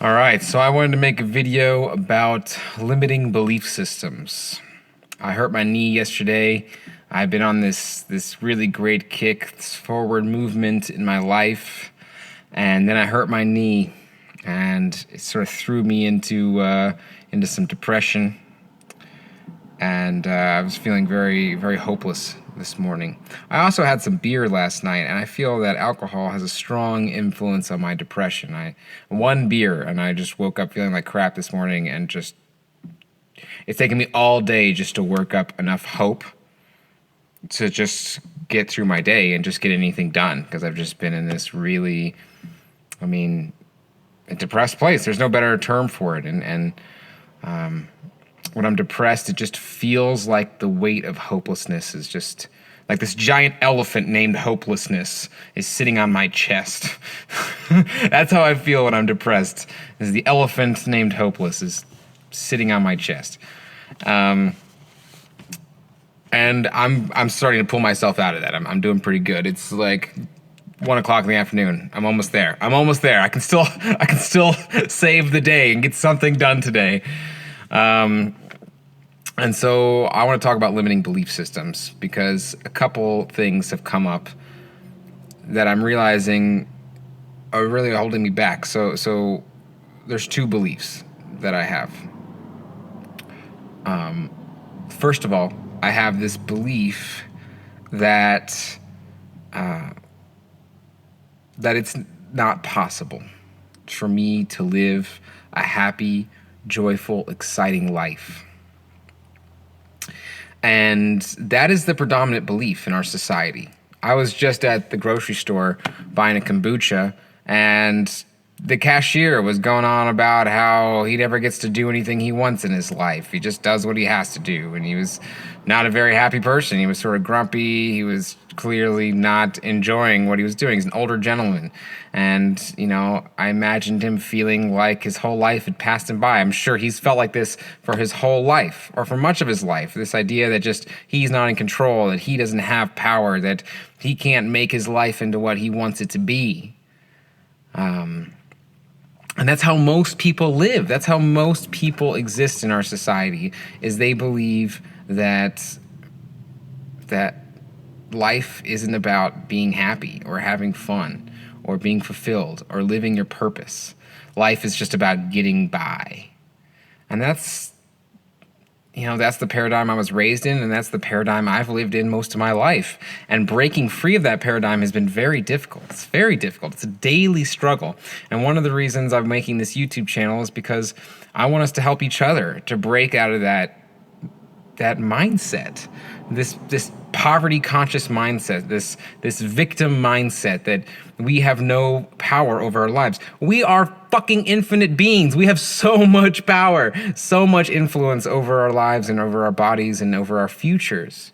All right, so I wanted to make a video about limiting belief systems. I hurt my knee yesterday. I've been on this really great kick, this forward movement in my life, and then I hurt my knee, and it sort of threw me into some depression, and I was feeling very very hopeless this morning. I also had some beer last night, and I feel that alcohol has a strong influence on my depression. I one beer, and I just woke up feeling like crap this morning, and just it's taken me all day just to work up enough hope to just get through my day and just get anything done, because I've just been in this really, I mean, a depressed place. There's no better term for it, and when I'm depressed, it just feels like the weight of hopelessness is just like this giant elephant named hopelessness is sitting on my chest. That's how I feel when I'm depressed. Is the elephant named hopeless is sitting on my chest. And I'm starting to pull myself out of that. I'm doing pretty good. It's like 1 o'clock in the afternoon. I'm almost there. I can still save the day and get something done today. And so I want to talk about limiting belief systems, because a couple things have come up that I'm realizing are really holding me back. So there's two beliefs that I have. First of all, I have this belief that that it's not possible for me to live a happy, joyful, exciting life. And that is the predominant belief in our society. I was just at the grocery store buying a kombucha, and the cashier was going on about how he never gets to do anything he wants in his life. He just does what he has to do. And he was not a very happy person. He was sort of grumpy. He was clearly not enjoying what he was doing. He's an older gentleman. And, I imagined him feeling like his whole life had passed him by. I'm sure he's felt like this for his whole life, or for much of his life. This idea that just he's not in control, that he doesn't have power, that he can't make his life into what he wants it to be. And that's how most people live. That's how most people exist in our society, is they believe that life isn't about being happy or having fun or being fulfilled or living your purpose. Life is just about getting by. And that's the paradigm I was raised in, and that's the paradigm I've lived in most of my life. And breaking free of that paradigm has been very difficult. It's very difficult. It's a daily struggle. And one of the reasons I'm making this YouTube channel is because I want us to help each other to break out of that mindset, this poverty conscious mindset, this victim mindset that we have no power over our lives. We are fucking infinite beings. We have so much power, so much influence over our lives and over our bodies and over our futures.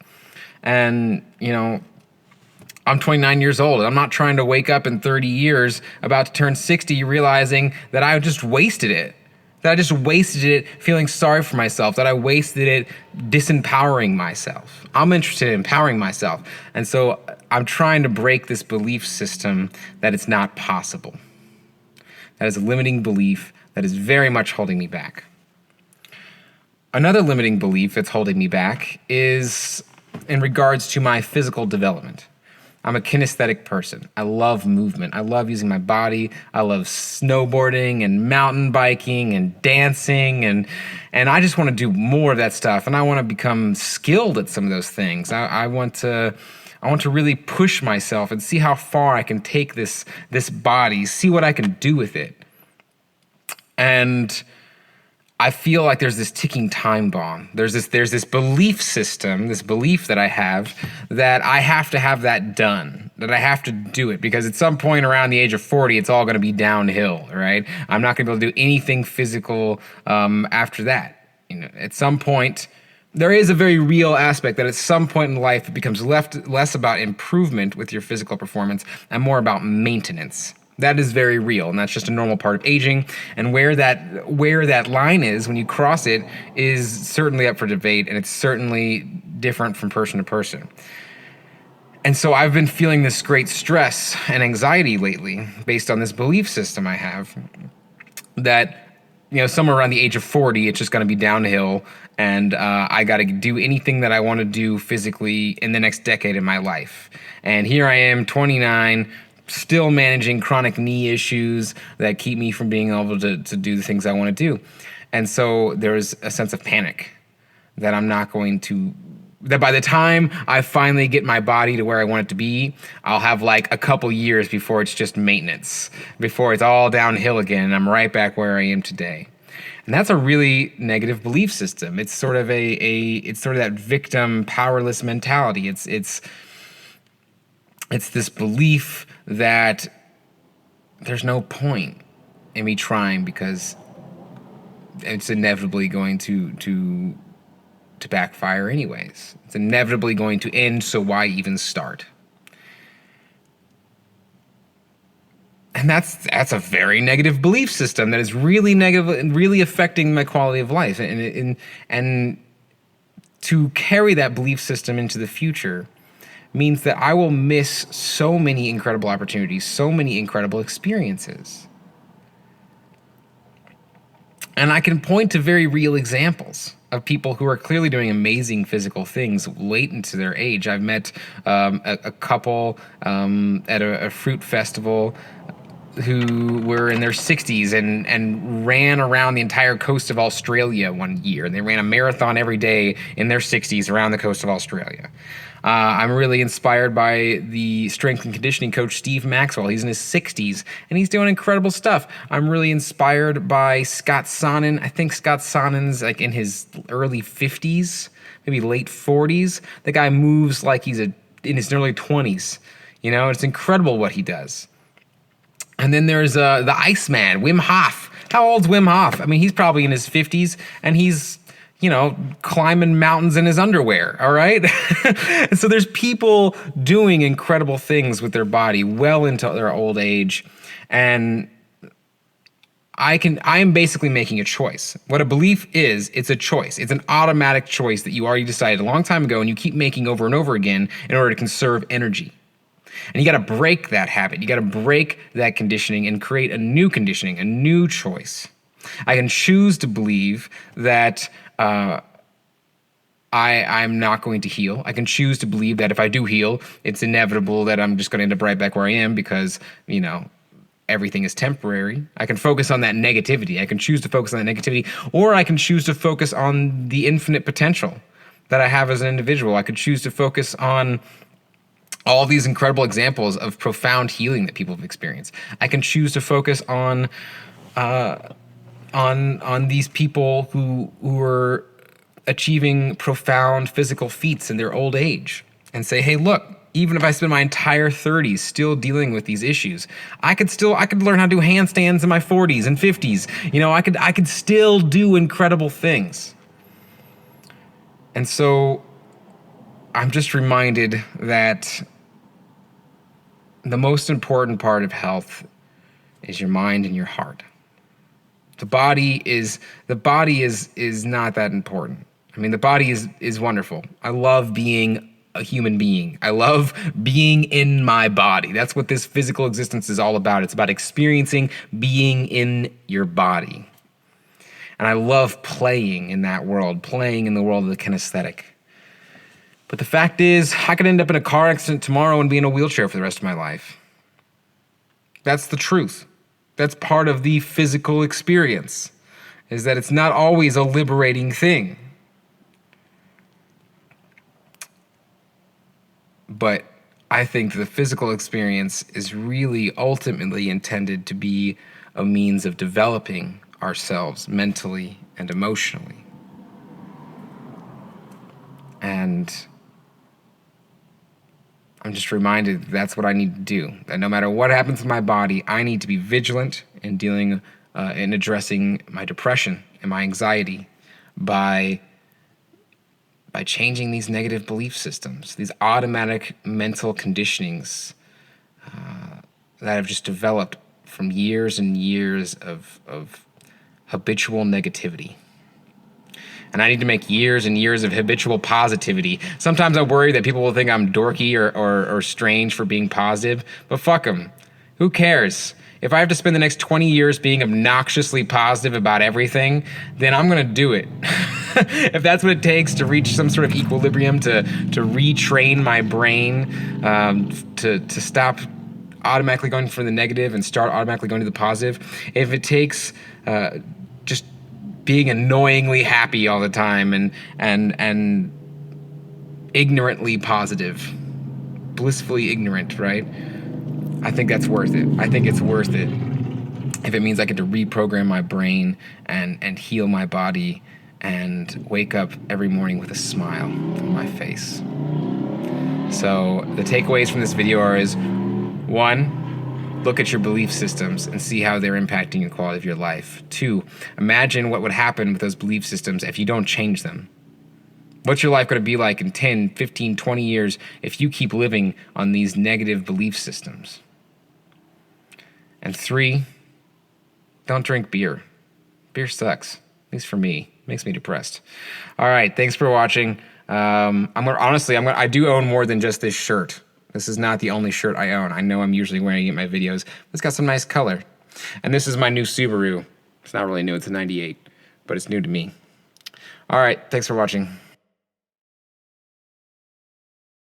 And, I'm 29 years old. I'm not trying to wake up in 30 years, about to turn 60, realizing that I just wasted it. That I just wasted it feeling sorry for myself, that I wasted it disempowering myself. I'm interested in empowering myself. And so I'm trying to break this belief system that it's not possible. That is a limiting belief that is very much holding me back. Another limiting belief that's holding me back is in regards to my physical development. I'm a kinesthetic person. I love movement. I love using my body. I love snowboarding and mountain biking and dancing, and I just want to do more of that stuff. And I want to become skilled at some of those things. I want to really push myself and see how far I can take this body, see what I can do with it. And I feel like there's this ticking time bomb. There's this belief system, this belief that I have to have that done, that I have to do it, because at some point around the age of 40, it's all going to be downhill, right? I'm not going to be able to do anything physical after that. At some point, there is a very real aspect that at some point in life it becomes less about improvement with your physical performance and more about maintenance. That is very real, and that's just a normal part of aging. And where that line is when you cross it is certainly up for debate, and it's certainly different from person to person. And so I've been feeling this great stress and anxiety lately based on this belief system I have. that, somewhere around the age of 40, it's just going to be downhill, and I got to do anything that I want to do physically in the next decade of my life. And here I am, 29, still managing chronic knee issues that keep me from being able to do the things I want to do. And so there's a sense of panic that I'm not going to, that by the time I finally get my body to where I want it to be, I'll have like a couple years before it's just maintenance, before it's all downhill again, and I'm right back where I am today. And that's a really negative belief system. It's sort of it's sort of that victim, powerless mentality. It's this belief that there's no point in me trying because it's inevitably going to backfire anyways. It's inevitably going to end, so why even start? And that's a very negative belief system that is really negative and really affecting my quality of life. And to carry that belief system into the future means that I will miss so many incredible opportunities, so many incredible experiences. And I can point to very real examples of people who are clearly doing amazing physical things late into their age. I've met a couple at a fruit festival who were in their 60s and ran around the entire coast of Australia one year. And they ran a marathon every day in their 60s around the coast of Australia. I'm really inspired by the strength and conditioning coach, Steve Maxwell. He's in his 60s, and he's doing incredible stuff. I'm really inspired by Scott Sonnen. I think Scott Sonnen's like in his early 50s, maybe late 40s. The guy moves like he's in his early 20s. It's incredible what he does. And then there's the Iceman, Wim Hof. How old's Wim Hof? I mean, he's probably in his 50s, and he's climbing mountains in his underwear, all right? And so there's people doing incredible things with their body well into their old age. And I am basically making a choice. What a belief is, it's a choice. It's an automatic choice that you already decided a long time ago and you keep making over and over again in order to conserve energy. And you got to break that habit. You got to break that conditioning and create a new conditioning, a new choice. I can choose to believe that I'm not going to heal. I can choose to believe that if I do heal, it's inevitable that I'm just going to end up right back where I am because, everything is temporary. I can focus on that negativity. I can choose to focus on that negativity, or I can choose to focus on the infinite potential that I have as an individual. I could choose to focus on all these incredible examples of profound healing that people have experienced. I can choose to focus on these people who are achieving profound physical feats in their old age and say, hey, look, even if I spend my entire 30s still dealing with these issues, I could learn how to do handstands in my 40s and 50s. I could still do incredible things. And so I'm just reminded that the most important part of health is your mind and your heart. The body is not that important. I mean, the body is wonderful. I love being a human being. I love being in my body. That's what this physical existence is all about. It's about experiencing being in your body. And I love playing in that world, playing in the world of the kinesthetic. But the fact is, I could end up in a car accident tomorrow and be in a wheelchair for the rest of my life. That's the truth. That's part of the physical experience, is that it's not always a liberating thing. But I think the physical experience is really ultimately intended to be a means of developing ourselves mentally and emotionally. And I'm just reminded that's what I need to do. That no matter what happens to my body, I need to be vigilant in dealing and addressing my depression and my anxiety by changing these negative belief systems, these automatic mental conditionings that have just developed from years and years of habitual negativity. And I need to make years and years of habitual positivity. Sometimes I worry that people will think I'm dorky or strange for being positive, but fuck them. Who cares? if I have to spend the next 20 years being obnoxiously positive about everything, then I'm going to do it. If that's what it takes to reach some sort of equilibrium, to retrain my brain, to stop automatically going for the negative and start automatically going to the positive, if it takes just being annoyingly happy all the time and ignorantly positive, blissfully ignorant, right? I think that's worth it. I think it's worth it if it means I get to reprogram my brain and heal my body and wake up every morning with a smile on my face. So the takeaways from this video are: 1, look at your belief systems and see how they're impacting the quality of your life. 2, imagine what would happen with those belief systems if you don't change them. What's your life going to be like in 10, 15, 20 years if you keep living on these negative belief systems? And 3, don't drink beer. Beer sucks, at least for me. It makes me depressed. All right, thanks for watching. I do own more than just this shirt. This is not the only shirt I own. I know I'm usually wearing it in my videos. It's got some nice color. And this is my new Subaru. It's not really new, it's a 98, but it's new to me. All right, thanks for watching.